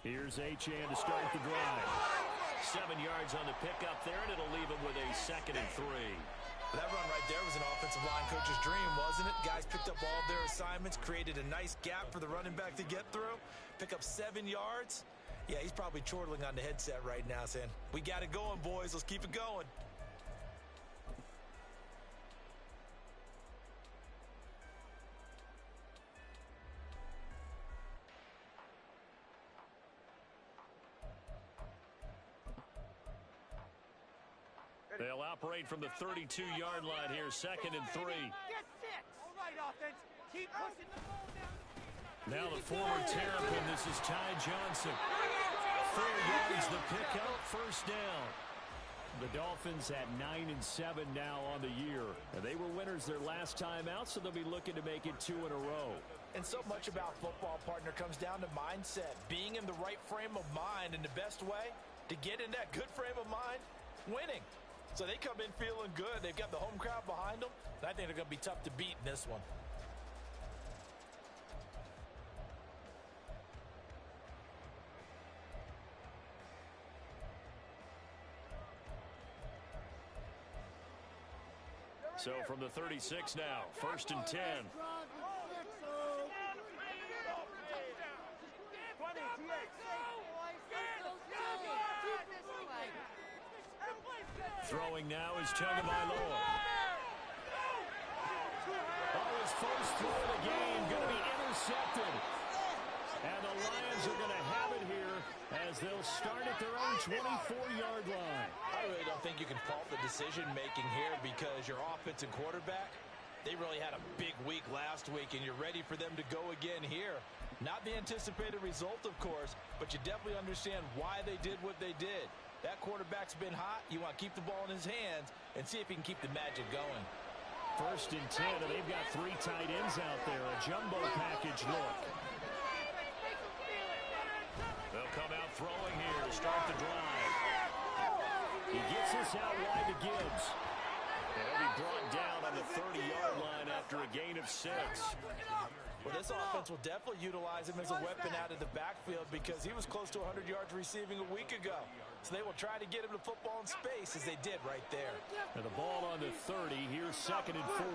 Here's Achane to start the drive. 7 yards on the pickup there, and it'll leave him with a 2nd and 3. That run right there was an offensive line coach's dream, wasn't it? Guys picked up all of their assignments, created a nice gap for the running back to get through, pick up 7 yards. Yeah, he's probably chortling on the headset right now saying, we got it going, boys. Let's keep it going. They'll operate from the 32-yard line here, 2nd and 3. Get 6. All right, offense. Keep pushing the ball down. Now the former Terrapin, this is Ty Johnson. 4 yards the pickup, first down. The Dolphins at 9-7 now on the year. And they were winners their last time out, so they'll be looking to make it 2 in a row. And so much about football, partner, comes down to mindset. Being in the right frame of mind, and the best way to get in that good frame of mind, winning. So they come in feeling good. They've got the home crowd behind them. I think they're going to be tough to beat in this one. So from the 36 now, 1st and 10. Throwing now is Tagovailoa. Oh, his first throw of the game going to be intercepted. And the Lions are going to have it here as they'll start at their own 24-yard line. I really don't think you can fault the decision-making here because your offense and quarterback, they really had a big week last week, and you're ready for them to go again here. Not the anticipated result, of course, but you definitely understand why they did what they did. That quarterback's been hot. You want to keep the ball in his hands and see if he can keep the magic going. 1st and 10, and they've got 3 tight ends out there. A jumbo package look. They'll come out throwing here to start the drive. He gets this out wide to Gibbs. And he'll be brought down on the 30-yard line after a gain of 6. Well, this offense will definitely utilize him as a weapon out of the backfield because he was close to 100 yards receiving a week ago. So they will try to get him the football in space as they did right there. And the ball on the 30. Here's 2nd and 4.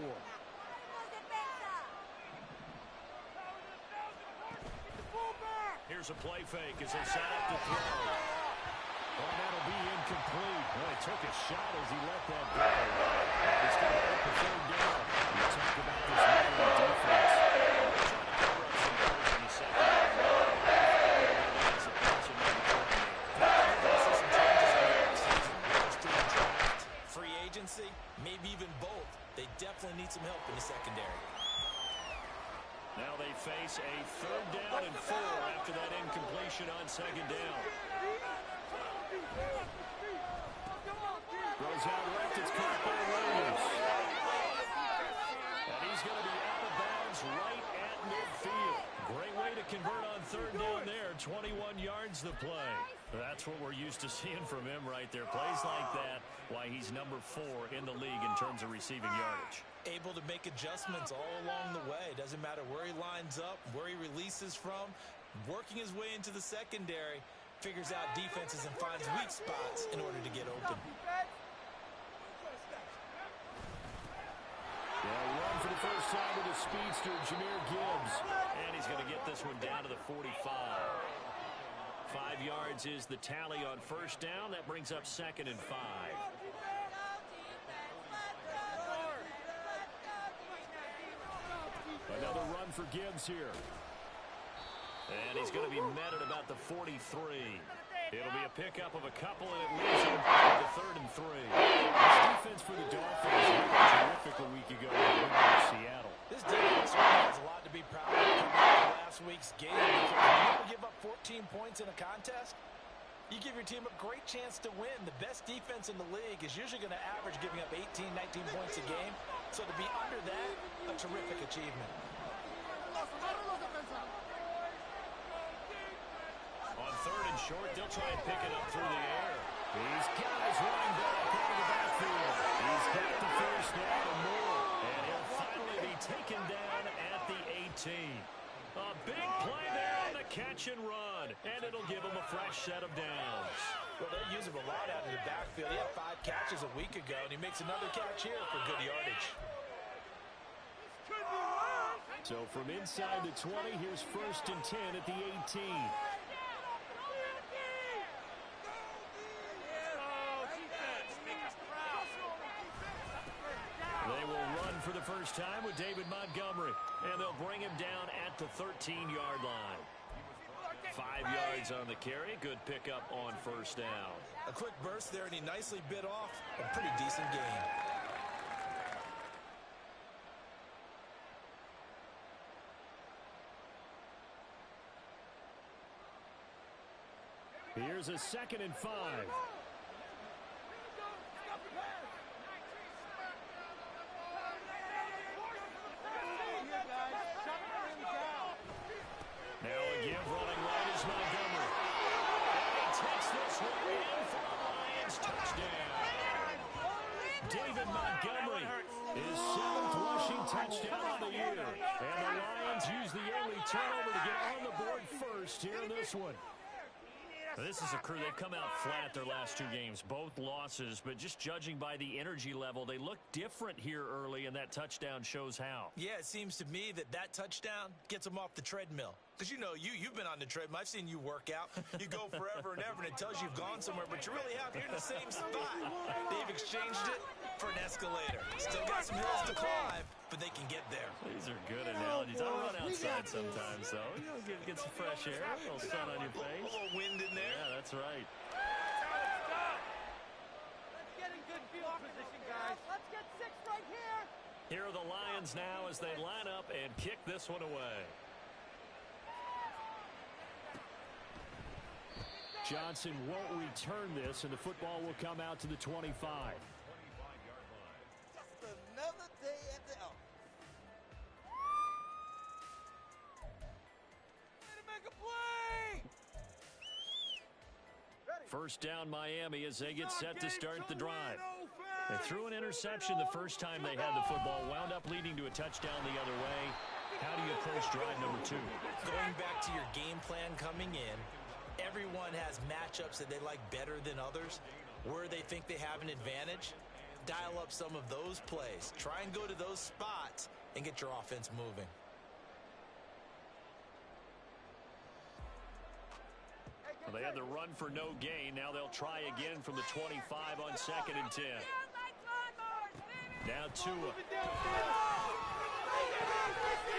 Here's a play fake as they set up to throw. Oh, that'll be incomplete. Well, he took a shot as he let that go. He's going to hit the 3rd down. You talk about this Miami defense. Free agency, maybe even both. They definitely need some help in the secondary. Now they face a 3rd down and 4 after that incompletion on 2nd down. Throws out left, it's caught by Williams. And he's going to be out of bounds right at midfield. Great way to convert on 3rd down there. 21 yards the play. That's what we're used to seeing from him right there. Plays like that, why he's number 4 in the league in terms of receiving yardage. Able to make adjustments all along the way. Doesn't matter where he lines up, where he releases from. Working his way into the secondary, figures out defenses and finds weak spots in order to get open. Yeah, run for the first time with the speedster, Jahmyr Gibbs. And he's going to get this one down to the 45. 5 yards is the tally on 1st down. That brings up 2nd and 5. Another run for Gibbs here. And he's going to be met at about the 43. It'll be a pickup of a couple, and it leaves him to 3rd and 3. This defense for the Dolphins was terrific a week ago in Seattle. This defense has a lot to be proud of coming out of last week's game. Because when you give up 14 points in a contest, you give your team a great chance to win. The best defense in the league is usually going to average giving up 18, 19 points a game. So to be under that, a terrific achievement. On 3rd and short, they'll try and pick it up through the air. These guys running back out of the backfield. He's got the first down and more. And he'll finally be taken down at the 18. A big play there on the catch and run, and it'll give him a fresh set of downs. Well, they use him a lot out in the backfield. He had 5 catches a week ago, and he makes another catch here for good yardage. So from inside the 20, here's 1st and 10 at the 18. They will run for the first time with David Montgomery, and they'll bring him down at the 13-yard line. 5 yards on the carry. Good pickup on 1st down. A quick burst there, and he nicely bit off a pretty decent gain. Here's a 2nd and 5. Now a give running right is Montgomery. And he takes this one in for the Lions touchdown. David Montgomery, his 7th rushing touchdown of the year. And the Lions use the early turnover to get on the board first here in this one. This is a crew. They've come out flat their last 2 games, both losses, but just judging by the energy level, they look different here early, and that touchdown shows how. Yeah, it seems to me that touchdown gets them off the treadmill. Because, you know, you've been on the treadmill. I've seen you work out. You go forever and ever, and it tells you you've gone somewhere, but you really have. You're in the same spot. They've exchanged it for an escalator. Still got some hills to climb, but they can get there. These are good analogies. I run outside sometimes, though. You know, get some fresh air, a little sun on your face. A little wind in there. Yeah, that's right. Let's get in good field position, guys. Let's get 6 right here. Here are the Lions now as they line up and kick this one away. Johnson won't return this, and the football will come out to the 25. Just another day at the office. Way to make a play! First down Miami as they get set to start the drive. They threw an interception the first time they had the football, wound up leading to a touchdown the other way. How do you approach drive number 2? Going back to your game plan coming in, everyone has matchups that they like better than others. Where they think they have an advantage, dial up some of those plays. Try and go to those spots and get your offense moving. Well, they had the run for no gain. Now they'll try again from the 25 on 2nd and 10. Now Tua.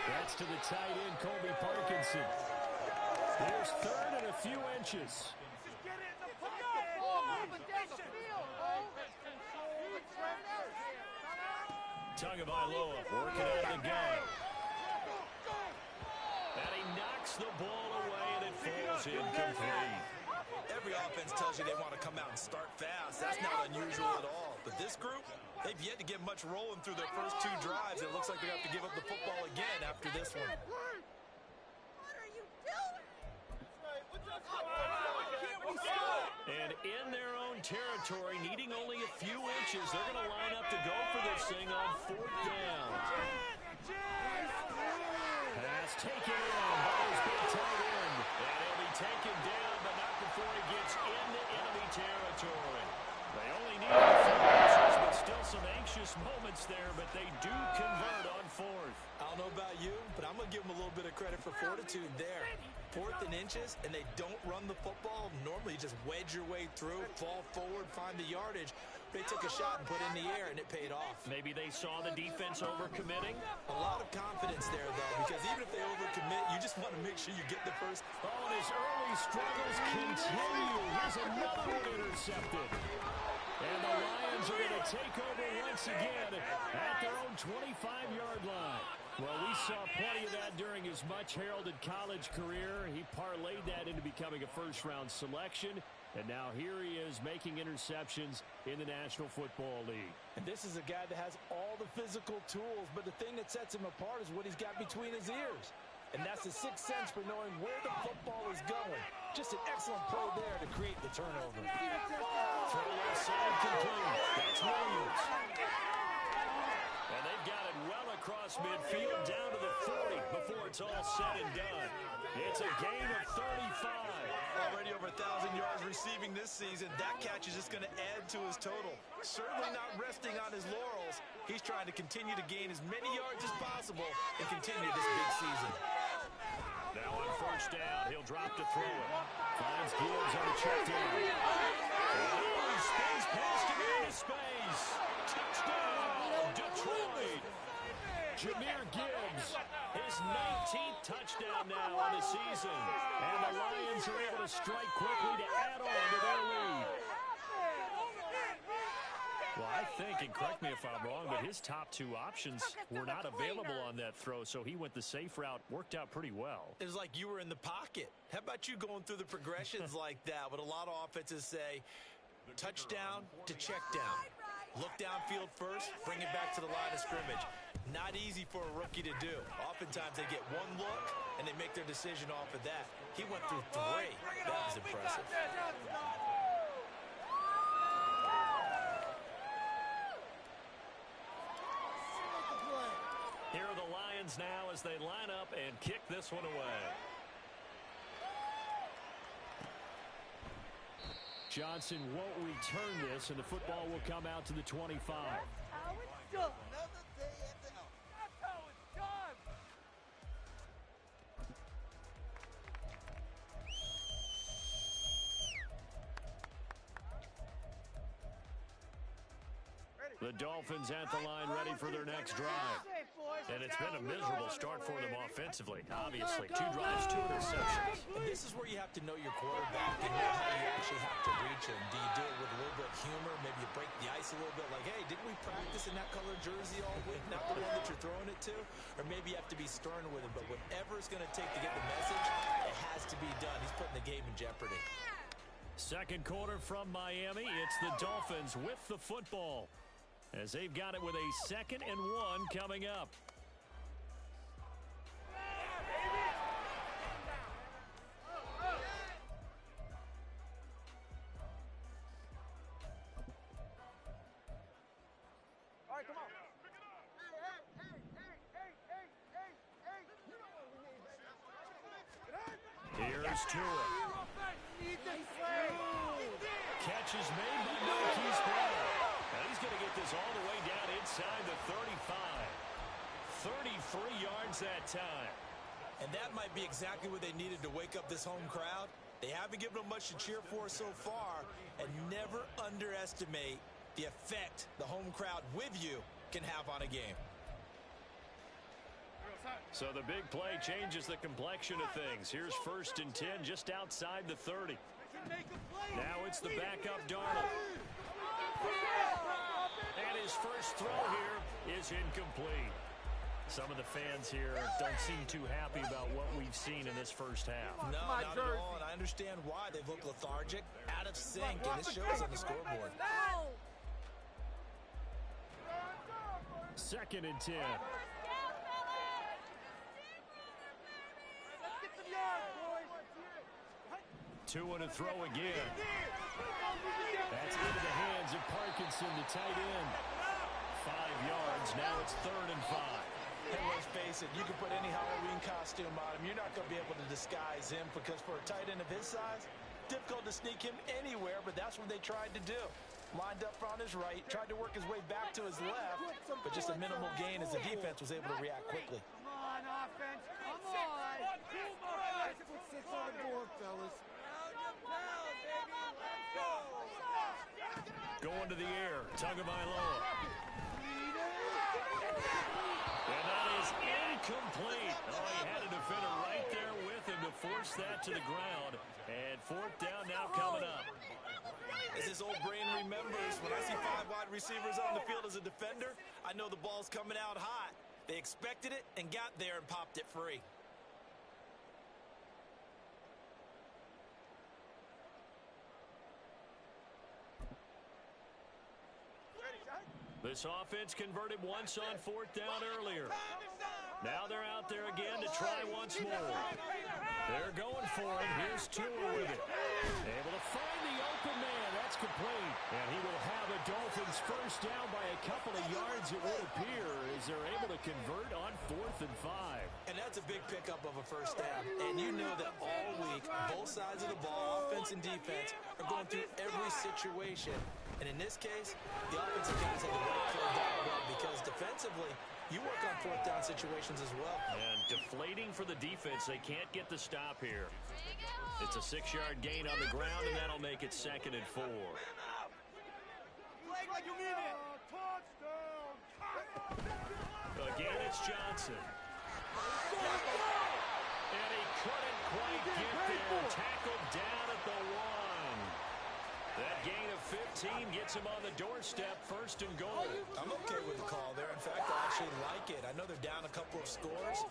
That's to the tight end, Colby Parkinson. Here's 3rd and a few inches. Tagovailoa working out of the gun. And he knocks the ball away, and it falls incomplete. Every offense tells you they want to come out and start fast. That's not unusual at all. But this group, they've yet to get much rolling through their first 2 drives. It looks like they have to give up the football again after this one. What are you doing? And in their own territory, needing only a few inches, they're going to line up to go for this thing on 4th down. Pass taken in by his big tight end. And he'll be taken down, but not before he gets into enemy territory. They only need a few inches, but still some anxious moments there, but they do convert on 4th. I don't know about you, but I'm going to give them a little bit of credit for fortitude there. 4th and inches, and they don't run the football. Normally, you just wedge your way through, fall forward, find the yardage. They took a shot and put it in the air, and it paid off. Maybe they saw the defense overcommitting. A lot of confidence there, though, because even if they overcommit, you just want to make sure you get the first. Oh, and his early struggles continue. Here's another one intercepted. And the Lions are going to take over once again at their own 25-yard line. Well, we saw plenty of that during his much-heralded college career. He parlayed that into becoming a first-round selection. And now here he is making interceptions in the National Football League. And this is a guy that has all the physical tools, but the thing that sets him apart is what he's got between his ears. And that's the sixth sense for knowing where the football is going. Just an excellent play there to create the turnover. Throw left side complete. That's Williams. And they've got it well across midfield down to the 40 before it's all said and done. It's a gain of 35. Already over 1,000 yards receiving this season. That catch is just going to add to his total. Certainly not resting on his laurels. He's trying to continue to gain as many yards as possible and continue this big season. Now on first down, he'll drop to throw it. Finds Gibbs on a check down. Space past him into space. Touchdown, Detroit. Jahmyr Gibbs, his 19th touchdown now on the season. And the Lions are able to strike quickly to add on to their lead. Well, I think, and correct me if I'm wrong, but his top two options were not available on that throw, so he went the safe route. Worked out pretty well. It was like you were in the pocket. How about you going through the progressions like that? What a lot of offenses say, touchdown to check down. Look downfield first, bring it back to the line of scrimmage. Not easy for a rookie to do. Oftentimes they get one look, and they make their decision off of that. He went through three. That was impressive. Here are the Lions now as they line up and kick this one away. Johnson won't return this, and the football will come out to the 25. That's how it's done. Another day at the house. That's how it's done. The Dolphins at the line ready for their next drive. And it's been a miserable start for them offensively. Obviously, 2 drives, 2 interceptions. And this is where you have to know your quarterback and know how you actually have to reach him. Do you do it with a little bit of humor? Maybe you break the ice a little bit like, hey, didn't we practice in that color jersey all week? Not the one that you're throwing it to? Or maybe you have to be stern with him. But whatever it's going to take to get the message, it has to be done. He's putting the game in jeopardy. Second quarter from Miami. It's the Dolphins with the football, as they've got it with a 2nd and 1 coming up. All right, come on. Here's Tua. Catch is made by Marquise Brown. And he's going to get this all the way down inside the 35. 33 yards that time. And that might be exactly what they needed to wake up this home crowd. They haven't given them much to cheer for so far. And never underestimate the effect the home crowd with you can have on a game. So the big play changes the complexion of things. Here's 1st and 10 just outside the 30. Now it's the backup Darnold. And his first throw here is incomplete. Some of the fans here don't seem too happy about what we've seen in this first half. No, not at all, and I understand why. They look lethargic, out of sync, and it shows on the scoreboard. 2nd and 10. Tua to throw again. That's into the hands of Parkinson, the tight end. 5 yards. Now it's 3rd and 5. Hey, let's face it, you can put any Halloween costume on him. You're not going to be able to disguise him because for a tight end of his size, difficult to sneak him anywhere, but that's what they tried to do. Lined up on his right, tried to work his way back to his left, but just a minimal gain as the defense was able to react quickly. Come on, offense. Come on. Let's put 6 on the board, fellas. Going to the air. Tagovailoa. And that is incomplete. Oh, he had a defender right there with him to force that to the ground. And 4th down now coming up. As his old brain remembers, when I see 5 wide receivers on the field as a defender, I know the ball's coming out hot. They expected it and got there and popped it free. This offense converted once on 4th down earlier. Now they're out there again to try once more. They're going for it. Here's Tua with it. Able to find the open man. That's That's complete. And he will have a Dolphins first down by a couple of yards, it would appear, as they're able to convert on 4th and 5. And that's a big pickup of a first down. And you know that all week, both sides of the ball, offense and defense, are going through every situation. And in this case, the offensive guys have the right play dialed up because defensively, you work on 4th down situations as well. And deflating for the defense. They can't get the stop here. It's a 6-yard gain on the ground, and that'll make it 2nd and 4. Like you mean it. Again, it's Johnson. And he couldn't quite get there. Tackled down at the 1. That gain of 15 gets him on the doorstep, 1st and goal. I'm okay with the call there. In fact, I actually like it. I know they're down a couple of scores,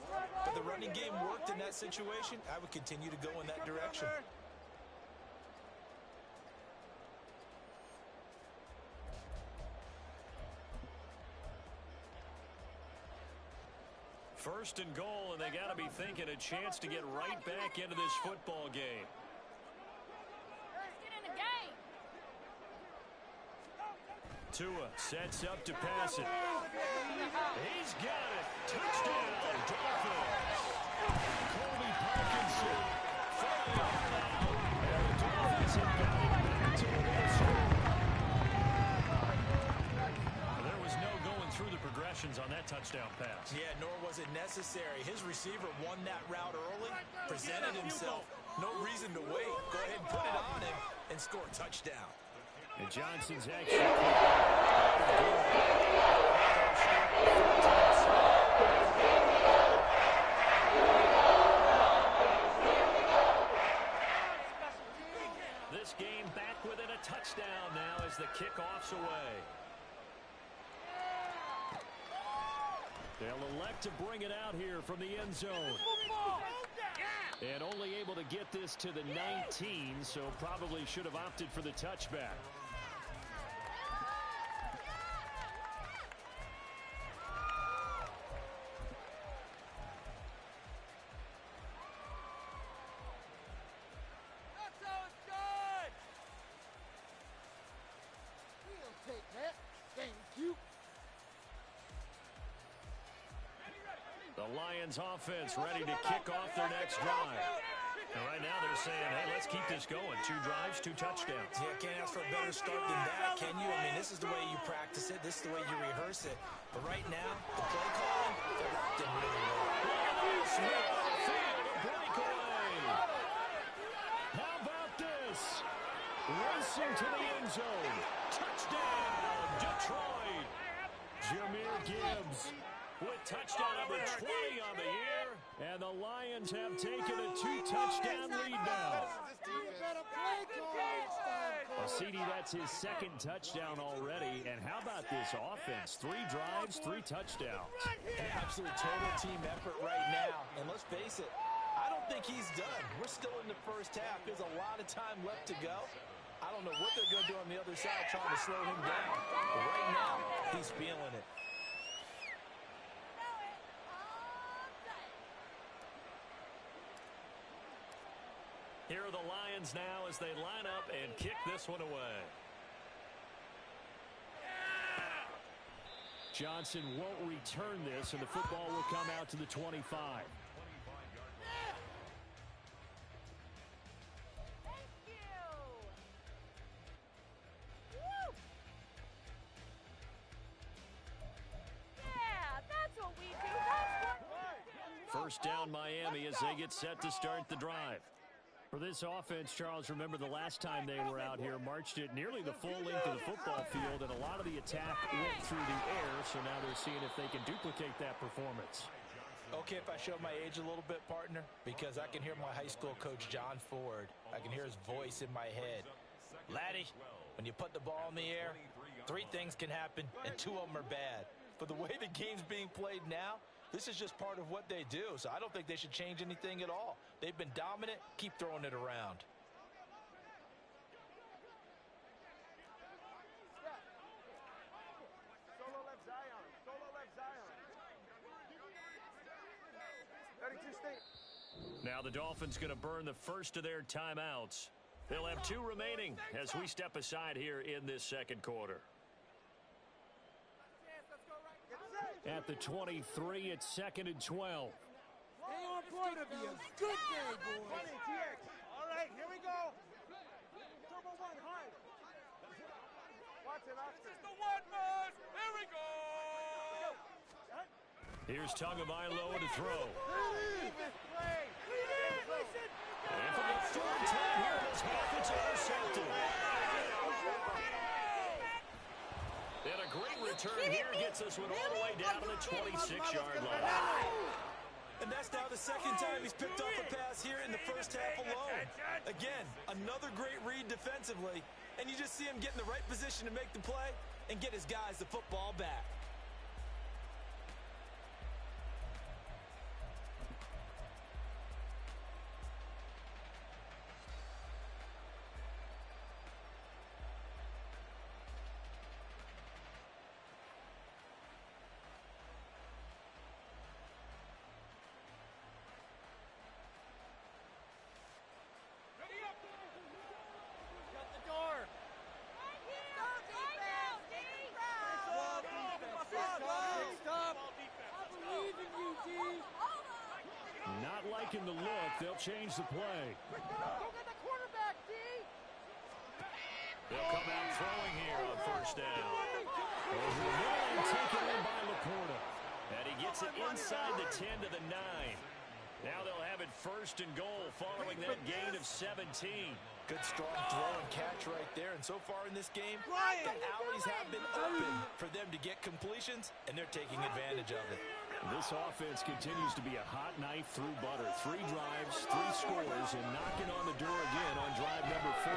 but the running game worked in that situation. I would continue to go in that direction. First and goal, and they got to be thinking a chance to get right back into this football game. Get in the game. Tua sets up to pass it. He's got it. Touchdown, Dolphins. Colby Parkinson. And the Dolphins have got it back to within a score. There was no going through the progressions on that touchdown pass. Yeah, nor was it necessary. His receiver won that route early, presented himself. No reason to wait. Go ahead and put it on him and score a touchdown. And Johnson's actually this game back within a touchdown now as the kickoff's away. They'll elect to bring it out here from the end zone. And only able to get this to the 19, so probably should have opted for the touchback. That's how it's done. We'll take that. Thank you. The Lions offense ready to kick off their next drive. And right now they're saying, hey, let's keep this going. 2 drives, 2 touchdowns. Yeah, can't ask for a better start than that, can you? I mean, this is the way you practice it. This is the way you rehearse it. But right now, the play calling, they're locked in really well. Field, a breakaway. How about this? Racing to the end zone. Touchdown, Detroit. Jahmyr Gibbs with touchdown number 20 on the year. And the Lions have taken a 2-touchdown lead now. Well, CD, that's his 2nd touchdown already. And how about this offense? 3 drives, 3 touchdowns. An absolute total team effort right now. And let's face it, I don't think he's done. We're still in the first half. There's a lot of time left to go. I don't know what they're going to do on the other side trying to slow him down. But right now, he's feeling it. Here are the Lions now as they line up and kick this one away. Johnson won't return this, and the football will come out to the 25. First down Miami as they get set to start the drive. For this offense, Charles, remember the last time they were out here, marched it nearly the full length of the football field, and a lot of the attack went through the air, so now they're seeing if they can duplicate that performance. Okay, if I show my age a little bit, partner, because I can hear my high school coach, John Ford. I can hear his voice in my head. Laddie, when you put the ball in the air, 3 things can happen, and 2 of them are bad. For the way the game's being played now, this is just part of what they do, so I don't think they should change anything at all. They've been dominant. Keep throwing it around. Solo left Zion. Solo left Zion. 32 state. Now the Dolphins going to burn the first of their timeouts. They'll have 2 remaining as we step aside here in this second quarter. At the 23, it's 2nd and 12. Stay on point. It's gonna be a good day, boys. All right, here we go. Turbo 1, hard. Watch it, Oscar. This is the one, boys. Here we go. Here's Tagovailoa to throw. Play. And for the 3rd time here in this half, it's intercepted. And a great return here gets us one all the way down to the 26-yard line. And that's now the 2nd time he's picked off a pass here in the first half alone. Again, another great read defensively, and you just see him get in the right position to make the play and get his guys the football back. Not liking the look. They'll change the play. Go get the quarterback, D. They'll come out throwing here on 1st down. Over the middle and taken in by Laporta. And he gets it inside the 10 to the 9. Now they'll have it 1st and goal following that gain of 17. Good strong throw and catch right there. And so far in this game, the alleys have been open for them to get completions, and they're taking advantage of it. This offense continues to be a hot knife through butter. 3 drives, 3 scores, and knocking on the door again on drive number 4.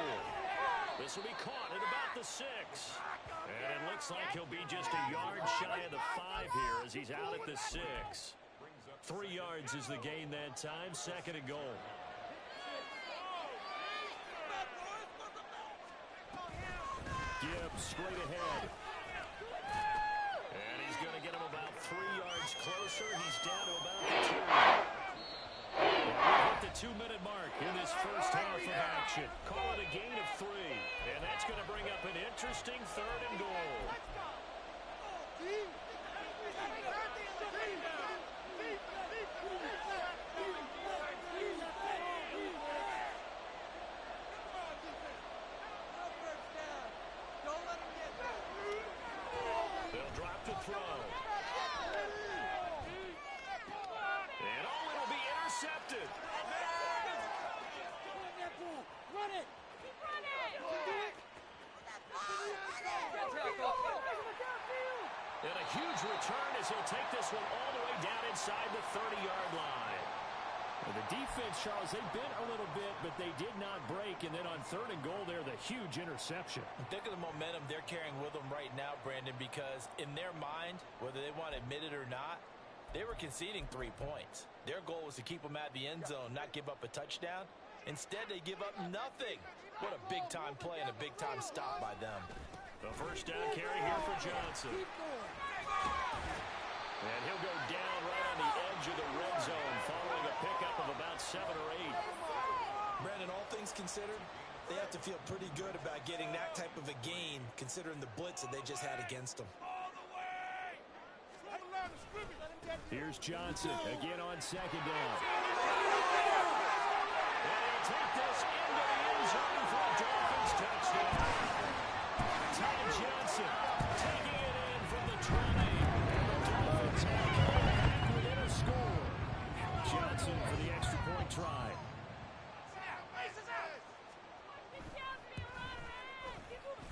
This will be caught at about the 6. And it looks like he'll be just a yard shy of the 5 here as he's out at the 6. 3 yards is the gain that time. 2nd and goal. Gibbs straight ahead. And he's going to get him about 3 yards closer. He's down to about the 2. We've hit the 2-minute mark in this first half of action. Call it a gain of 3. And that's going to bring up an interesting 3rd and goal. They'll drop the throw. And oh, it'll be intercepted. Run it. Keep running. And a huge return as he'll take this one all the way down inside the 30-yard line. And the defense, Charles, they bent a little bit, but they did not break. And then on 3rd and goal there, the huge interception. Think of the momentum they're carrying with them right now, Brandon, because in their mind, whether they want to admit it or not, they were conceding 3 points. Their goal was to keep them at the end zone, not give up a touchdown. Instead, they give up nothing. What a big-time play and a big-time stop by them. The 1st down carry here for Johnson. And he'll go down right on the edge of the red zone following a pickup of about 7 or 8. Brandon, all things considered, they have to feel pretty good about getting that type of a gain considering the blitz that they just had against them. Here's Johnson again on 2nd down. And he'll take this into the end zone for a Dolphins touchdown. Ty Johnson taking it in from the 20. The Dolphins have come back within a score. Johnson for the extra point try.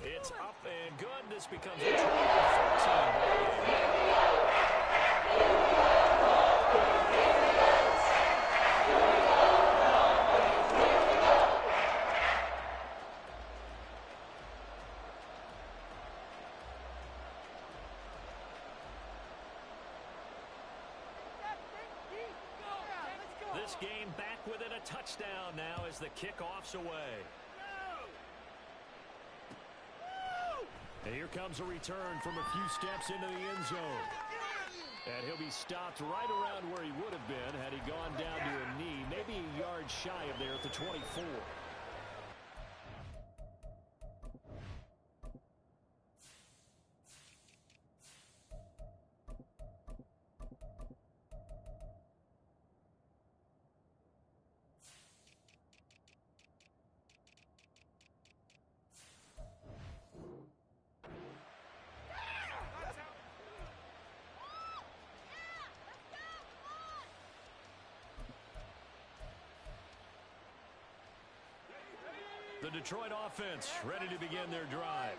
It's up and good. This becomes a 12-14. This game back within a touchdown now as the kickoff's away. And here comes a return from a few steps into the end zone. And he'll be stopped right around where he would have been had he gone down to a knee, maybe a yard shy of there at the 24. Detroit offense ready to begin their drive.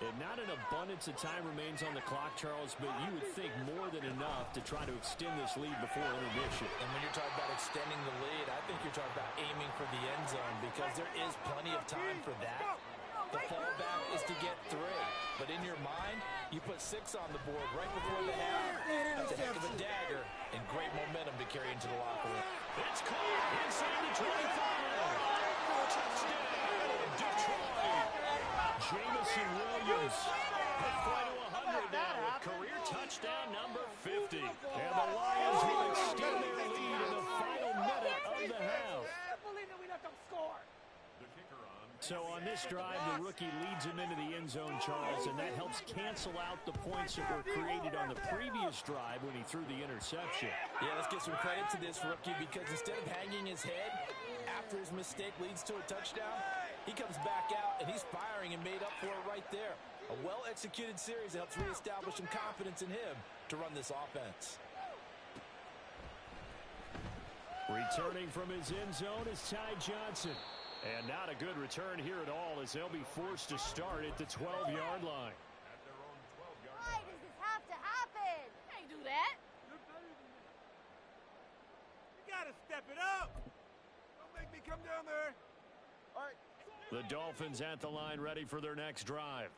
And not an abundance of time remains on the clock, Charles, but you would think more than enough to try to extend this lead before intermission. And when you're talking about extending the lead, I think you're talking about aiming for the end zone because there is plenty of time for that. The fallback is to get 3. But in your mind, you put 6 on the board right before the half. That's a heck of a dagger and great momentum to carry into the locker room. It's caught inside the 25. Touchdown, Detroit. Jamison Williams halfway to 100 now with career touchdown number 50. And the Lions will extend their lead in the final minute of the half. So on this drive, the rookie leads him into the end zone, Charles, and that helps cancel out the points that were created on the previous drive when he threw the interception. Yeah, let's give some credit to this rookie because instead of hanging his head after his mistake leads to a touchdown, he comes back out and he's firing and made up for it right there. A well-executed series that helps reestablish some confidence in him to run this offense. Returning from his end zone is Ty Johnson. And not a good return here at all as they'll be forced to start at the 12-yard line. Why does this have to happen? Can't do that. You gotta step it up. Don't make me come down there. All right. The Dolphins at the line ready for their next drive.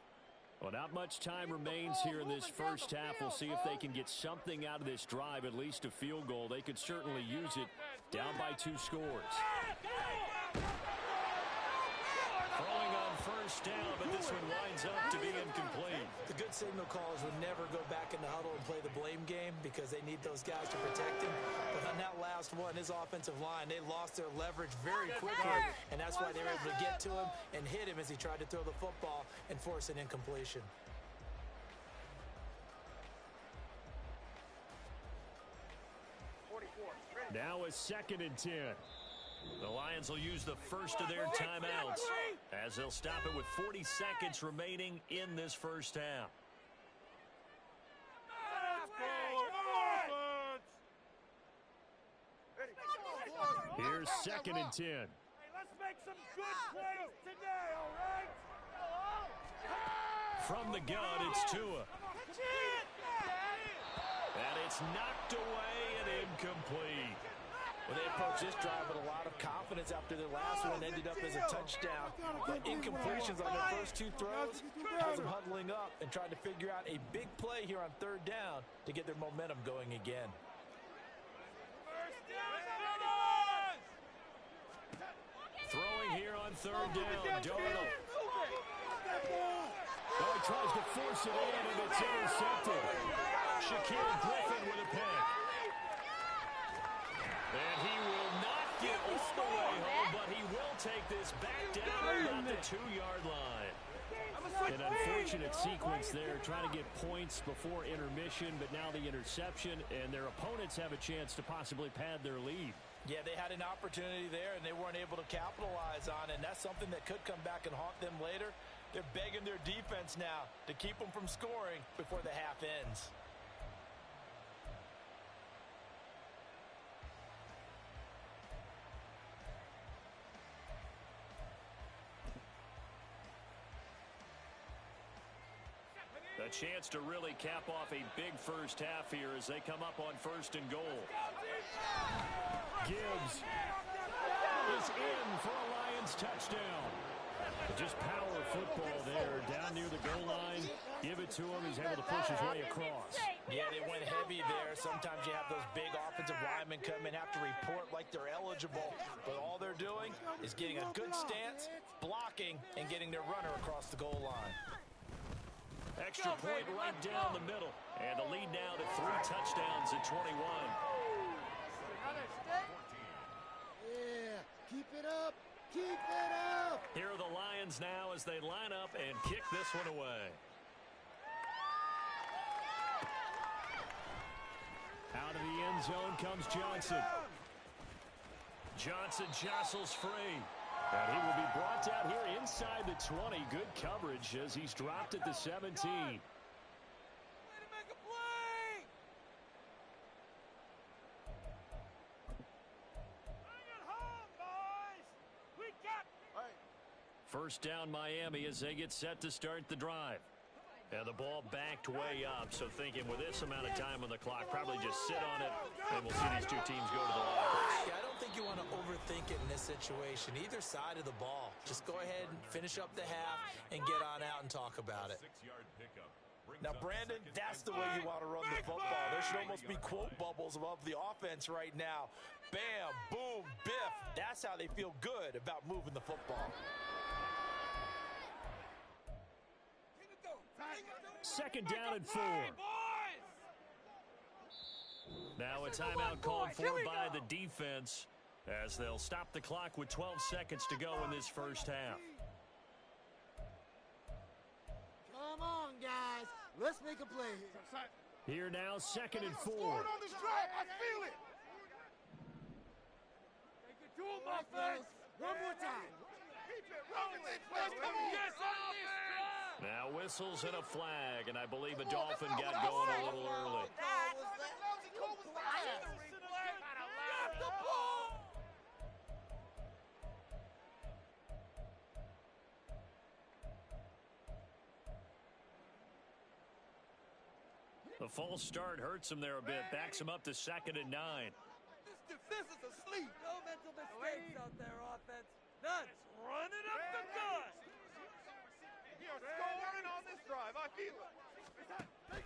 Well, not much time remains here in this first half. We'll see if they can get something out of this drive, at least a field goal. They could certainly use it down by 2 scores. Throwing on first down, but this one winds up to be incomplete. The good signal callers would never go back in the huddle and play the blame game because they need those guys to protect him. But on that last one, his offensive line, they lost their leverage very quickly, and that's why they were able to get to him and hit him as he tried to throw the football and force an incompletion. Now a 2nd and 10. The Lions will use the first of their timeouts as they'll stop it with 40 seconds remaining in this first half. Here's 2nd and 10. Hey, let's make some good plays today, all right? From the gun, it's Tua. And it's knocked away and incomplete. Well, they approached this drive with a lot of confidence after their last one ended up as a touchdown. But incompletions on their first 2 throws has them huddling up and trying to figure out a big play here on 3rd down to get their momentum going again. Throwing here on 3rd down, Darnold. Oh, he tries to force it in, and it's intercepted. Shaquille Griffin with a pick. And he will not get all the way home, but he will take this back down about the 2-yard line. An unfortunate sequence there, trying to get points before intermission, but now the interception, and their opponents have a chance to possibly pad their lead. Yeah, they had an opportunity there, and they weren't able to capitalize on it, and that's something that could come back and haunt them later. They're begging their defense now to keep them from scoring before the half ends. A chance to really cap off a big first half here as they come up on 1st and goal. Gibbs is in for a Lions touchdown. Just power football there, down near the goal line. Give it to him. He's able to push his way across. Yeah, they went heavy there. Sometimes you have those big offensive linemen come in, have to report like they're eligible. But all they're doing is getting a good stance, blocking, and getting their runner across the goal line. Extra point right down the middle. And the lead now to 3 touchdowns at 21. Yeah, keep it up. Keep it up. Here are the Lions now as they line up and kick this one away. Out of the end zone comes Johnson. Johnson jostles free. And he will be brought down here inside the 20. Good coverage as he's dropped at the 17. First down Miami as they get set to start the drive. And the ball backed way up, so thinking with this amount of time on the clock, probably just sit on it, and we'll see these two teams go to the lockers. Yeah, I don't think you want to overthink it in this situation. Either side of the ball. Just go ahead and finish up the half and get on out and talk about it. Now, Brandon, that's the way you want to run the football. There should almost be quote bubbles above the offense right now. Bam, boom, biff. That's how they feel good about moving the football. Second down and 4. Now a timeout called for by the defense as they'll stop the clock with 12 seconds to go in this first half. Come on, guys. Let's make a play here. Here now, second and 4. On this drive, I feel it. Take it to him, offense. One more time. Keep it rolling. Come on. Yes, Now whistles and a flag, and I believe a Dolphin got going a little early. The false start hurts him there a bit, backs him up to 2nd and 9. This defense is asleep. No mental mistakes out there, offense. None. Run it up the gut. You're scoring on this drive. I feel it.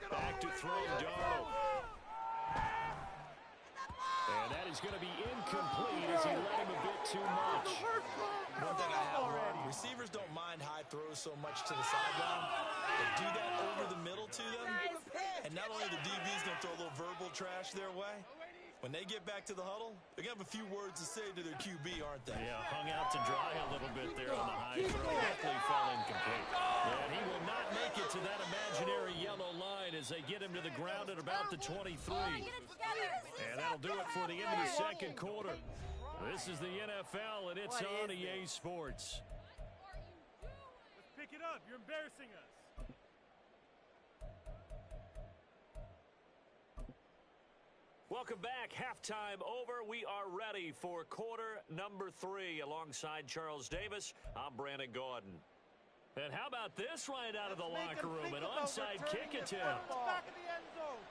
Back to throw, Darnold. And that is going to be incomplete as he let him a bit too much. One thing I have learned, receivers don't mind high throws so much to the sideline. They do that over the middle to them. And not only the DB's going to throw a little verbal trash their way, when they get back to the huddle, they're going to have a few words to say to their QB, aren't they? Yeah, hung out to dry a little bit there on the high throw. Luckily fell incomplete. And he will not make it to that imaginary yellow line as they get him to the ground at about the 23. And that'll do it for the end of the second quarter. This is the NFL, and it's on EA Sports. Let's pick it up. You're embarrassing us. Welcome back. Halftime over. We are ready for quarter number 3. Alongside Charles Davis, I'm Brandon Gordon. And how about this right out of the locker room? An onside kick attempt. Back in the end zone.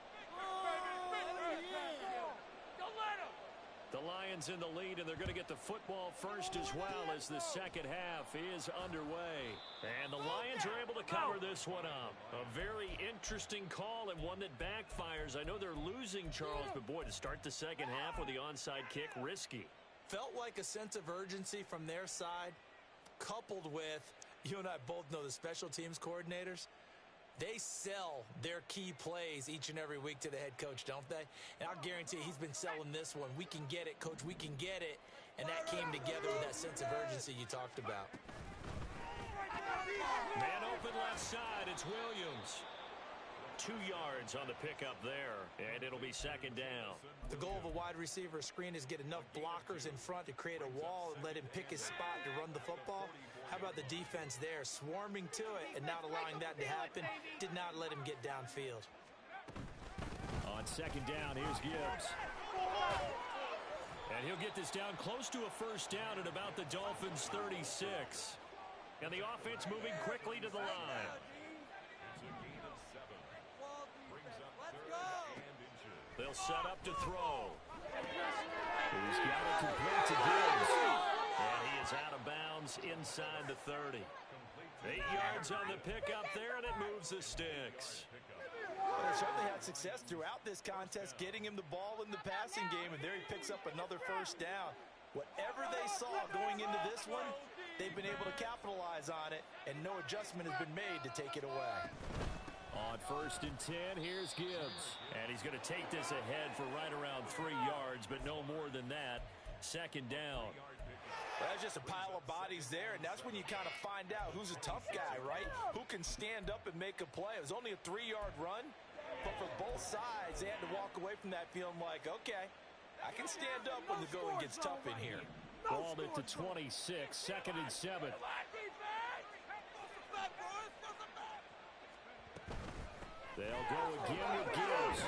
The Lions in the lead, and they're going to get the football first as well as the second half is underway. And the Lions are able to cover this one up. A very interesting call and one that backfires. I know they're losing, Charles, but boy, to start the second half with the onside kick, risky. Felt like a sense of urgency from their side, coupled with, you and I both know the special teams coordinators. They sell their key plays each and every week to the head coach, don't they? And I'll guarantee you he's been selling this one. We can get it, coach, we can get it. And that came together with that sense of urgency you talked about. Man open left side, it's Williams. 2 yards on the pickup there, and it'll be second down. The goal of a wide receiver screen is get enough blockers in front to create a wall and let him pick his spot to run the football. How about the defense there, swarming to it and not allowing that to happen? Did not let him get downfield. On second down, here's Gibbs. And he'll get this down close to a first down at about the Dolphins' 36. And the offense moving quickly to the line. They'll set up to throw. He's got it complete to Gibbs. And he is out of bounds inside the 30. 8 yards on the pickup there, and it moves the sticks. Well, they certainly had success throughout this contest, getting him the ball in the passing game, and there he picks up another first down. Whatever they saw going into this one, they've been able to capitalize on it, and no adjustment has been made to take it away. On first and 10, here's Gibbs. And he's going to take this ahead for right around 3 yards, but no more than that. Second down. Well, that's just a pile of bodies there, and that's when you kind of find out who's a tough guy, right? Who can stand up and make a play. It was only a 3-yard run, but for both sides, they had to walk away from that feeling like, okay, I can stand up when the going gets tough in here. Balled it to 26, second and 7. They'll go again with Gibbs.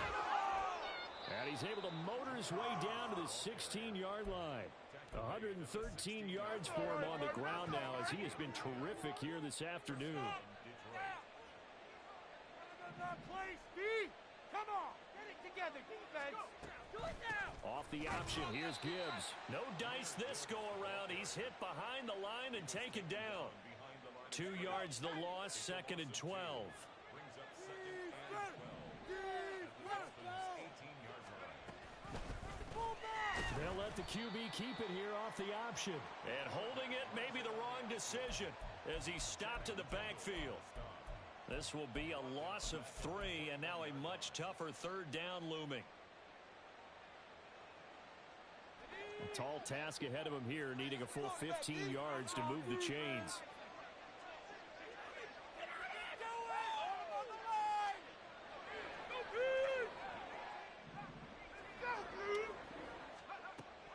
And he's able to motor his way down to the 16-yard line. 113 yards for him on the ground now as he has been terrific here this afternoon. Come on, get it together, defense. Do it now. Off the option, here's Gibbs. No dice this go around. He's hit behind the line and taken down. 2 yards the loss, 2nd and 12. They'll let the QB keep it here off the option. And holding it may be the wrong decision as he stopped in the backfield. This will be a loss of 3 and now a much tougher 3rd down looming. A tall task ahead of him here, needing a full 15 yards to move the chains.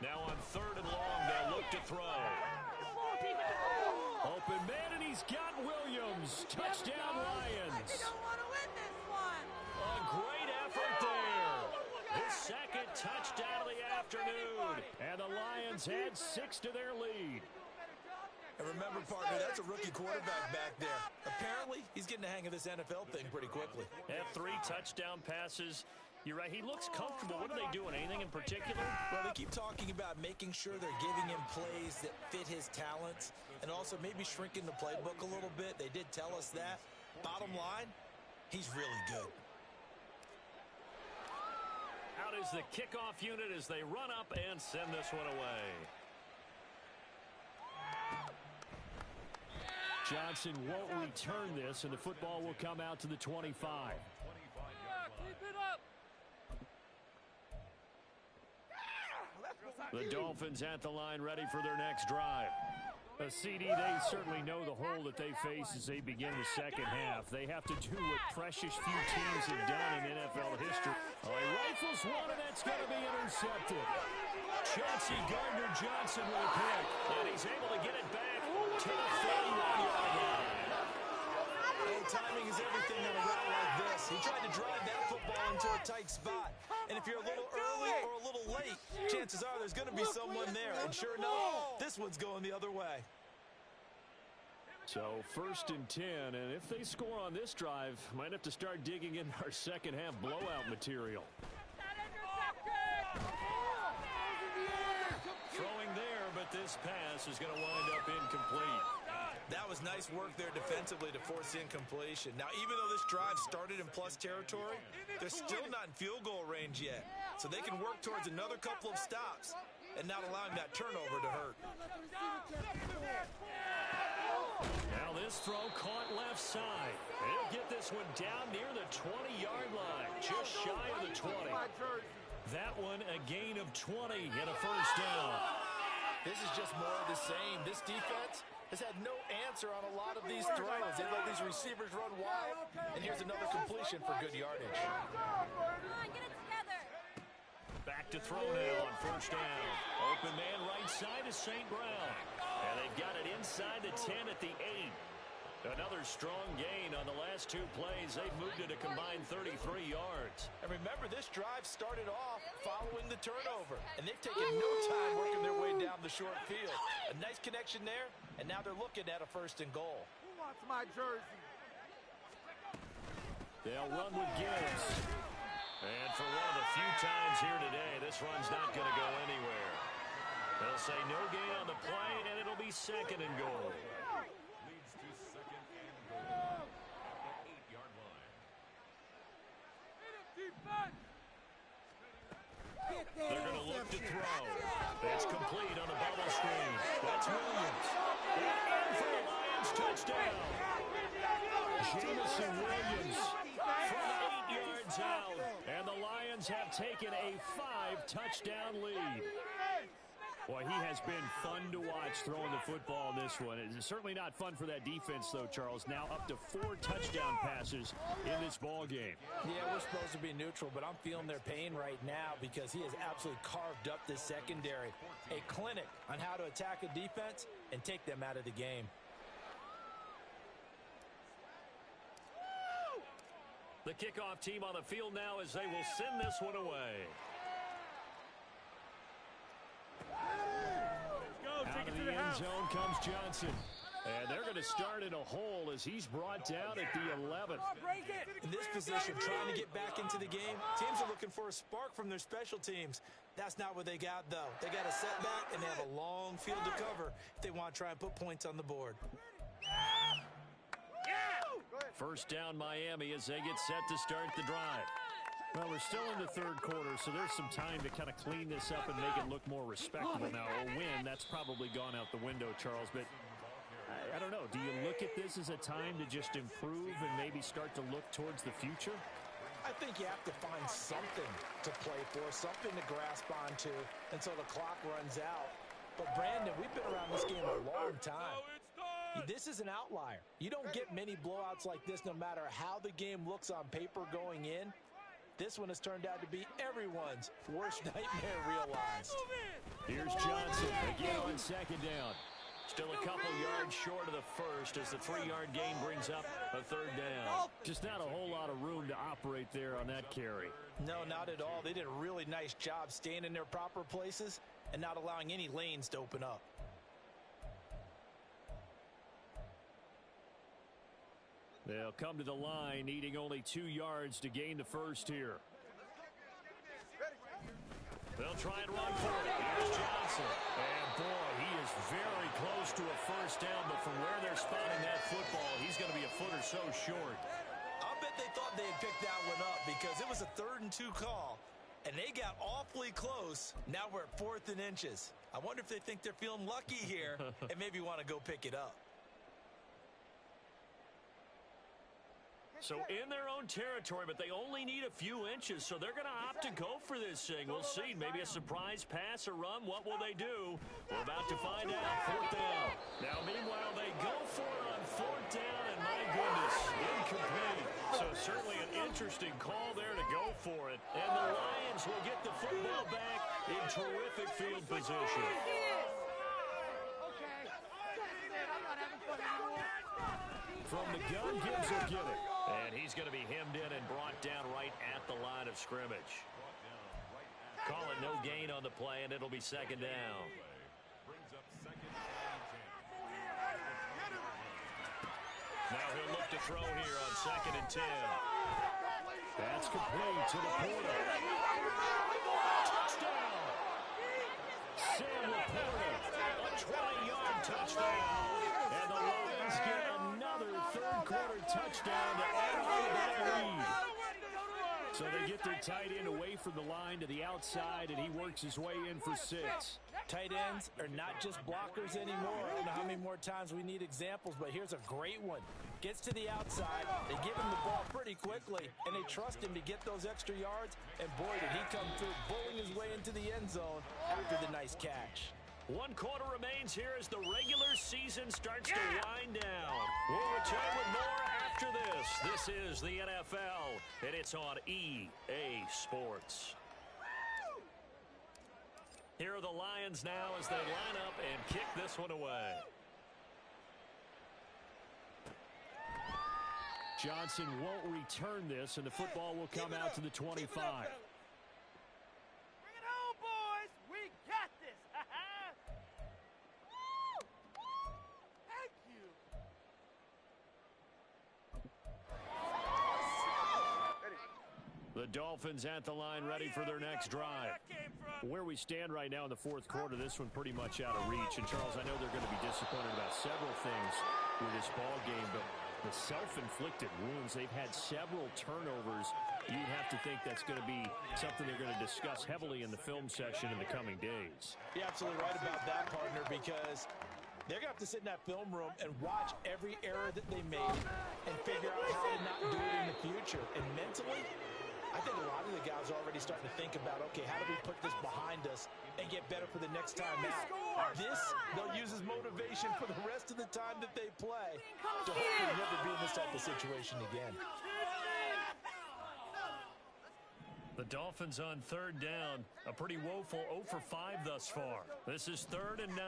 Now on 3rd and long, they'll look to throw. Open man, and he's got Williams. Touchdown, Lions. You don't want to win this one. A great effort there. His 2nd touchdown of the afternoon. And the Lions add 6 to their lead. And remember, partner, that's a rookie quarterback back there. Apparently, he's getting the hang of this NFL thing pretty quickly. Have 3 touchdown passes. You're right. He looks comfortable. What are they doing? Anything in particular? Well, they keep talking about making sure they're giving him plays that fit his talents and also maybe shrinking the playbook a little bit. They did tell us that. Bottom line, he's really good. Out is the kickoff unit as they run up and send this one away. Johnson won't return this, and the football will come out to the 25. Keep it up. The Dolphins at the line ready for their next drive. A CD, they certainly know the hole that they face as they begin the 2nd half. They have to do what precious few teams have done in NFL history. Oh, he rifles one, and that's going to be intercepted. Chauncey Gardner-Johnson with a pick, and he's able to get it back to the 31-yard line. And timing is everything on a route like this. He tried to drive that football into a tight spot. And if you're a little early or a little late, chances are there's going to be someone there. And sure enough, this one's going the other way. So 1st and 10, and if they score on this drive, might have to start digging in our 2nd half blowout material. Throwing there, but this pass is going to wind up incomplete. That was nice work there defensively to force incompletion. Now, even though this drive started in plus territory, they're still not in field goal range yet. So they can work towards another couple of stops and not allowing that turnover to hurt. Now this throw caught left side. They'll get this one down near the 20-yard line, just shy of the 20. That one a gain of 20 and a 1st down. This is just more of the same. This defense has had no answer on a lot of these throws. They let these receivers run wild, and here's another completion for good yardage. Come on, get it together. Back to throw now on 1st down. Open man right side is St. Brown. And they've got it inside the 10 at the 8. Another strong gain on the last 2 plays. They've moved it a combined 33 yards. And remember, this drive started off following the turnover, and they've taken no time working their way down the short field. A nice connection there, and now they're looking at a 1st and goal. Who wants my jersey? They'll run with Gibbs. And for one of the few times here today, this run's not going to go anywhere. They'll say no gain on the play, and it'll be 2nd and goal. Leads to 2nd and goal at the 8-yard line. They're going to look to throw. That's complete on the bubble screen. That's Williams. And for the Lions, touchdown. Jamison Williams from 8 yards out. And the Lions have taken a 5-touchdown lead. Boy, he has been fun to watch throwing the football in this one. It's certainly not fun for that defense, though, Charles. Now up to 4 touchdown passes in this ball game. Yeah, we're supposed to be neutral, but I'm feeling their pain right now because he has absolutely carved up this secondary. A clinic on how to attack a defense and take them out of the game. The kickoff team on the field now as they will send this one away. zone comes Johnson. And they're going to start in a hole as he's brought down at the 11th. In this position, trying to get back into the game, teams are looking for a spark from their special teams. That's not what they got, though. They got a setback, and they have a long field to cover if they want to try and put points on the board. First down Miami as they get set to start the drive. Well, we're still in the third quarter, so there's some time to kind of clean this up and make it look more respectable. Now, a win, that's probably gone out the window, Charles, but I don't know. Do you look at this as a time to just improve and maybe start to look towards the future? I think you have to find something to play for, something to grasp onto until the clock runs out. But, Brandon, we've been around this game a long time. This is an outlier. You don't get many blowouts like this no matter how the game looks on paper going in. This one has turned out to be everyone's worst nightmare realized. Here's Johnson again on second down. Still a couple yards short of the first as the 3-yard gain brings up a third down. Just not a whole lot of room to operate there on that carry. No, not at all. They did a really nice job staying in their proper places and not allowing any lanes to open up. They'll come to the line needing only 2 yards to gain the first here. They'll try and run for it. Here's Johnson. And boy, he is very close to a first down, but from where they're spotting that football, he's going to be a foot or so short. I'll bet they thought they had picked that one up because it was a 3rd and 2 call, and they got awfully close. Now we're at 4th and inches. I wonder if they think they're feeling lucky here and maybe want to go pick it up. So in their own territory, but they only need a few inches, so they're going to opt to go for this thing. We'll see. Maybe a surprise pass or run. What will they do? We're about to find out. 4th down. Now, meanwhile, they go for it on 4th down, and my goodness, incomplete. So certainly an interesting call there to go for it. And the Lions will get the football back in terrific field position. From the gun, Gibbs will get it. And he's going to be hemmed in and brought down right at the line of scrimmage. Call it no gain on the play, and it'll be second down. Now he'll look to throw here on 2nd and 10. That's complete to the Porter. Touchdown! Sam Laporta, a 20-yard touchdown. And the Lions get another third-quarter touchdown to add on to that lead. So they get their tight end away from the line to the outside, and he works his way in for 6. Tight ends are not just blockers anymore. I don't know how many more times we need examples, but here's a great one. Gets to the outside, they give him the ball pretty quickly, and they trust him to get those extra yards, and boy, did he come through, bowling his way into the end zone after the nice catch. 1 quarter remains here as the regular season starts to wind down. We'll return with more after this. This is the NFL, and it's on EA Sports. Here are the Lions now as they line up and kick this one away. Johnson won't return this, and the football will come out to the 25. Bring it home, boys! We got this! Thank you! The Dolphins at the line ready for their next drive. Where we stand right now in the 4th quarter, this one pretty much out of reach. And, Charles, I know they're going to be disappointed about several things with this ball game, but the self-inflicted wounds, they've had several turnovers. You'd have to think that's going to be something they're going to discuss heavily in the film session in the coming days. You're absolutely right about that, partner, because they're going to have to sit in that film room and watch every error that they made and figure out how to not do it in the future. And mentally, I think a lot of the guys are already starting to think about, okay, how do we put this behind us and get better for the next time out? This, they'll use as motivation for the rest of the time that they play to hopefully never be in this type of situation again. The Dolphins on 3rd down, a pretty woeful 0 for 5 thus far. This is 3rd and 9.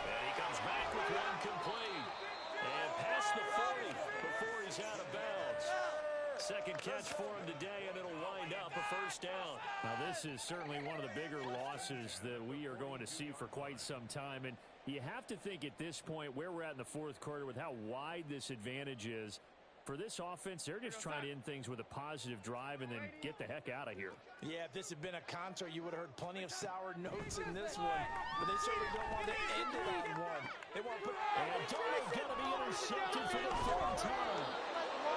And he comes back with one complete. And past the 40 before he's out of bounds. second catch for him today, and it'll wind up a first down. Now, this is certainly one of the bigger losses that we are going to see for quite some time. And you have to think at this point where we're at in the fourth quarter with how wide this advantage is. For this offense, they're just trying to end things with a positive drive and then get the heck out of here. Yeah, if this had been a concert, you would have heard plenty of sour notes in this one. But they certainly don't want to end it on one. They want to put... And Darnold going to be intercepted for the third time.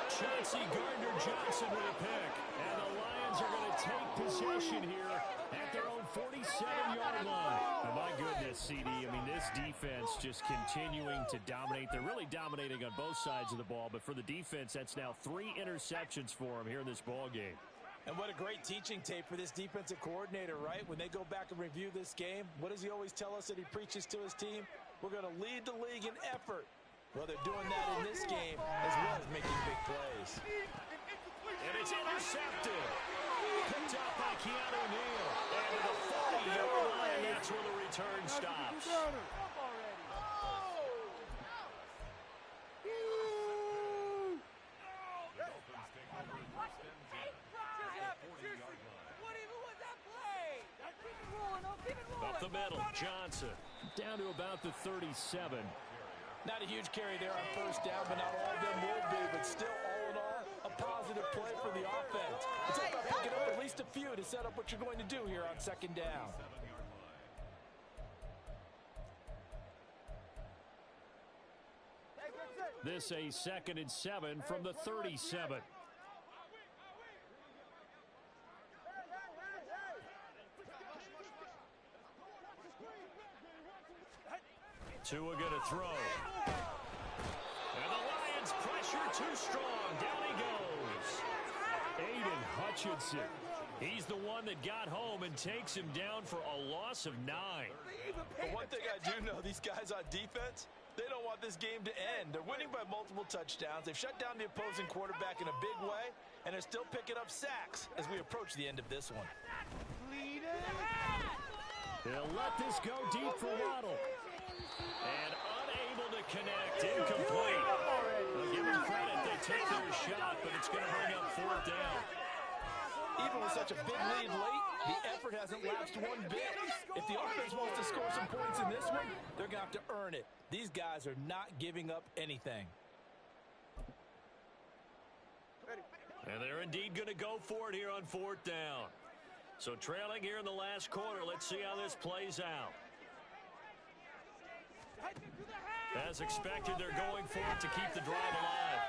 Chauncey Gardner-Johnson with a pick. And the Lions are going to take possession here at their own 47-yard line. And my goodness, CD, I mean, this defense just continuing to dominate. They're really dominating on both sides of the ball. But for the defense, that's now 3 interceptions for them here in this ball game. And what a great teaching tape for this defensive coordinator, right? When they go back and review this game, what does he always tell us that he preaches to his team? We're going to lead the league in effort. Well, they're doing that in this game as well as making big plays. And it's intercepted. Picked up by Keanu Neal. And to the 40-yard line, that's where the return stops. Up the middle, Johnson. Down to about the 37. Not a huge carry there on first down, but not all of them will be. But still, all in all, a positive play for the offense. It's about picking up at least a few to set up what you're going to do here on second down. This a 2nd and 7 from the 37. Tua going to throw. And the Lions pressure too strong. Down he goes. Aiden Hutchinson. He's the one that got home and takes him down for a loss of 9. But one thing I do know, these guys on defense, they don't want this game to end. They're winning by multiple touchdowns. They've shut down the opposing quarterback in a big way, and they're still picking up sacks as we approach the end of this one. They'll let this go deep for Waddle. And unable to connect. Incomplete. They'll give them credit. They took their shot, but it's going to bring up 4th down. Even with such a big lead late, the effort hasn't lapsed one bit. If the offense wants to score some points in this one, they're going to have to earn it. These guys are not giving up anything. And they're indeed going to go for it here on 4th down. So trailing here in the last quarter. Let's see how this plays out. As expected, they're going for it to keep the drive alive.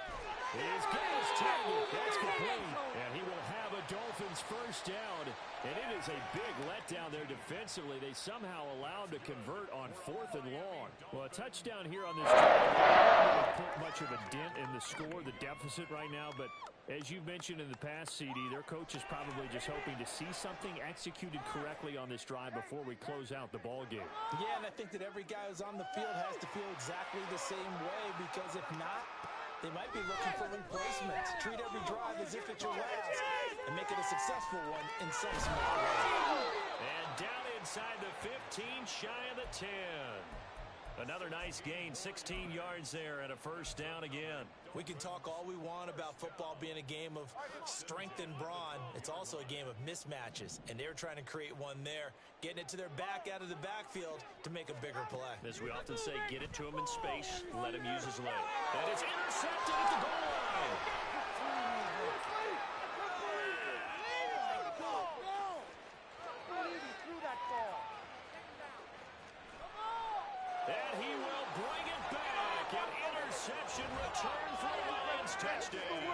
He's got his target. That's complete. And he will have a Dolphins first down. And it is a big letdown there defensively. They somehow allowed to convert on 4th and long. Well, a touchdown here on this drive doesn't put much of a dent in the score, the deficit right now. But as you've mentioned in the past, CD, their coach is probably just hoping to see something executed correctly on this drive before we close out the ball game. Yeah, and I think that every guy who's on the field has to feel exactly the same way, because if not, they might be looking for replacements. Treat every drive as if it's your last and make it a successful one in some small way. And down inside the 15, shy of the 10. Another nice gain, 16 yards there and a first down again. We can talk all we want about football being a game of strength and brawn. It's also a game of mismatches, and they're trying to create one there, getting it to their back out of the backfield to make a bigger play. As we often say, get it to him in space, let him use his leg. And it's intercepted at the goal line. And he will bring it back. An interception return for a Lions touchdown.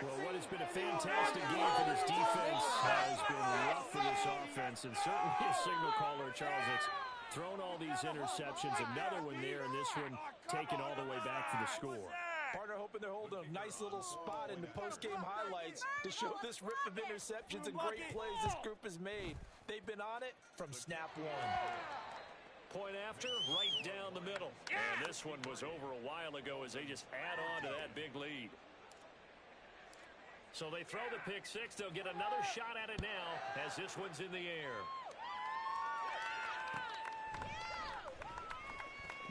Well, what has been a fantastic game for this defense has been rough for this offense. And certainly a signal caller, Charles, it's thrown all these interceptions. Another one there, and this one taken all the way back for the score. Partner hoping they're holding a nice little spot in the post-game highlights to show this rip of interceptions and great plays this group has made. They've been on it from snap one. Point after, right down the middle. And this one was over a while ago as they just add on to that big lead. So they throw the pick six. They'll get another shot at it now as this one's in the air.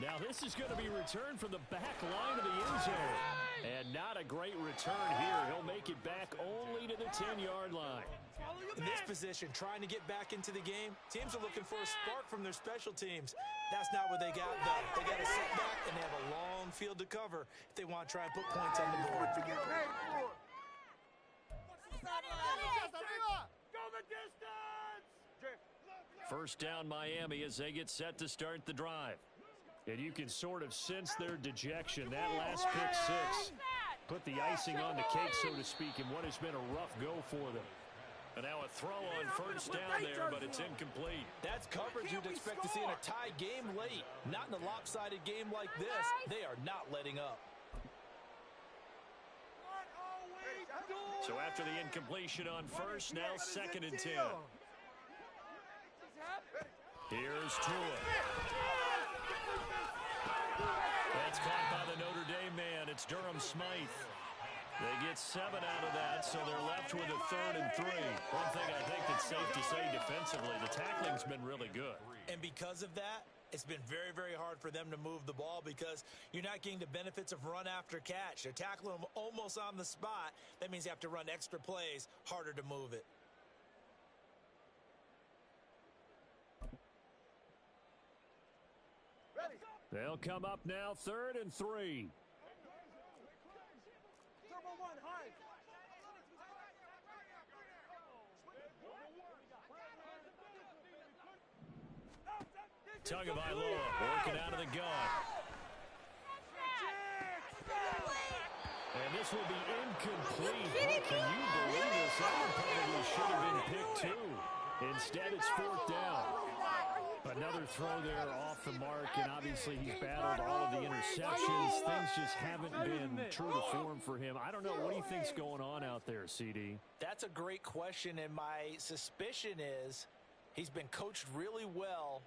Now this is going to be returned from the back line of the end zone. And not a great return here. He'll make it back only to the 10-yard line. In this position, trying to get back into the game, teams are looking for a spark from their special teams. That's not what they got, though. They got a setback, and they have a long field to cover if they want to try and put points on the board. What you get paid for? Go the distance! First down Miami as they get set to start the drive. And you can sort of sense their dejection. That last pick six put the icing on the cake, so to speak, in what has been a rough go for them. And now a throw on first down there, but it's incomplete. That's coverage you'd expect to see in a tie game late. Not in a lopsided game like this. They are not letting up. So after the incompletion on first, now 2nd and 10. Here's Tua. That's caught by the Notre Dame man. It's Durham Smythe. They get 7 out of that, so they're left with a 3rd and 3. One thing I think that's safe to say defensively, the tackling's been really good. And because of that, it's been very, very hard for them to move the ball because you're not getting the benefits of run after catch. They're tackling them almost on the spot. That means you have to run extra plays, harder to move it. They'll come up now, 3rd and 3. Tagovailoa working out of the gun. And this will be incomplete. Can you believe this? That one probably should have been picked too. Instead, it's 4th down. Another throw there off the mark, and obviously he's battled all of the interceptions. Things just haven't been true to form for him. I don't know. What do you think's going on out there, CD? That's a great question, and my suspicion is he's been coached really well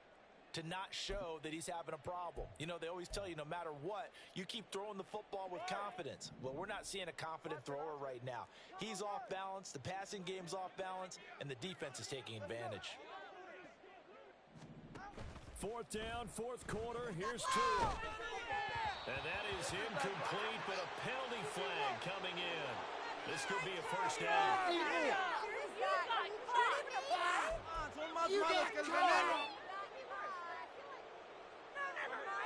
to not show that he's having a problem. You know, they always tell you no matter what, you keep throwing the football with confidence. Well, we're not seeing a confident thrower right now. He's off balance, the passing game's off balance, and the defense is taking advantage. 4th down, 4th quarter. Here's Tua. And that is incomplete, but a penalty flag coming in. This could be a first down.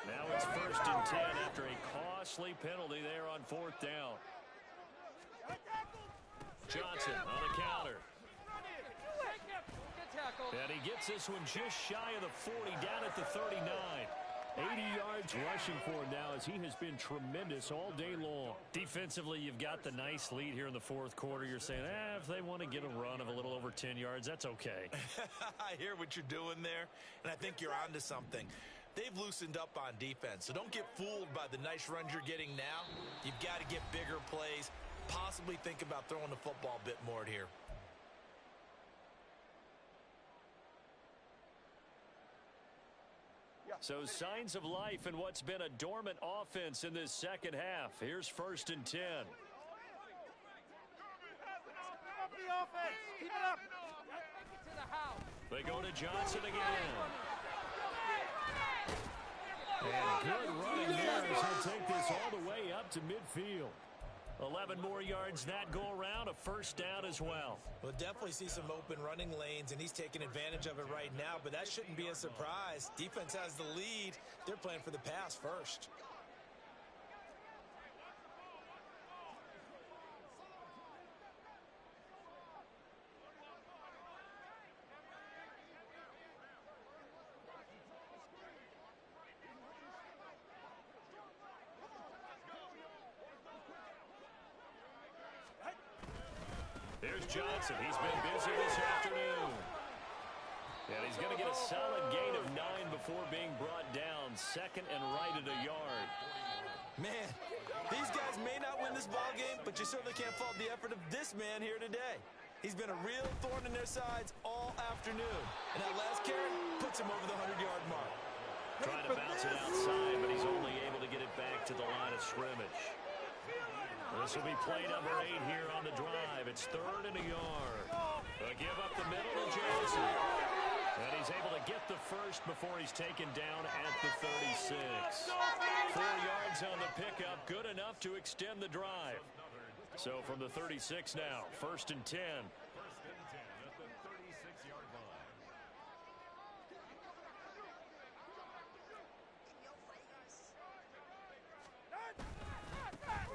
Now it's 1st and 10 after a costly penalty there on 4th down. Johnson on the counter. And he gets this one just shy of the 40, down at the 39. 80 yards rushing for him now as he has been tremendous all day long. Defensively, you've got the nice lead here in the 4th quarter. You're saying, if they want to get a run of a little over 10 yards, that's okay. I hear what you're doing there, and I think you're onto something. They've loosened up on defense, so don't get fooled by the nice runs you're getting now. You've got to get bigger plays, possibly think about throwing the football a bit more here. So signs of life in what's been a dormant offense in this second half. Here's 1st and 10. They go to Johnson again. And good running there as he'll take this all the way up to midfield. 11 more yards that go around, a first down as well. We'll definitely see some open running lanes, and he's taking advantage of it right now, but that shouldn't be a surprise. Defense has the lead. They're playing for the pass first. Here's Johnson. He's been busy this afternoon. And he's going to get a solid gain of 9 before being brought down. 2nd and right at a yard. Man, these guys may not win this ball game, but you certainly can't fault the effort of this man here today. He's been a real thorn in their sides all afternoon. And that last carry puts him over the 100-yard mark. Trying to bounce it outside, but he's only able to get it back to the line of scrimmage. This will be play number 8 here on the drive. It's 3rd and a yard. They'll give up the middle to Johnson. And he's able to get the first before he's taken down at the 36. 4 yards on the pickup, good enough to extend the drive. So from the 36 now, 1st and 10. 1st and 10 at the 36-yard line.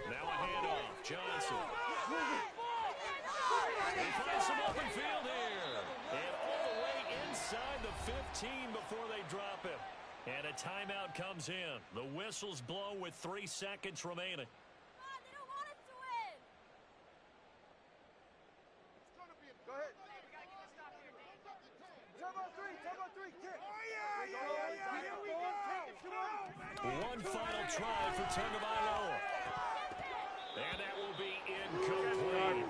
Now a handoff. Johnson. He finds some open field here. And all the way inside the 15 before they drop him. And a timeout comes in. The whistles blow with 3 seconds remaining. They don't want us to win. Go ahead. Turbo three, kick. Here we go. One final try for Tagovailoa. And that will be incomplete.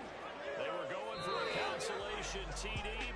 They were going for a consolation TD.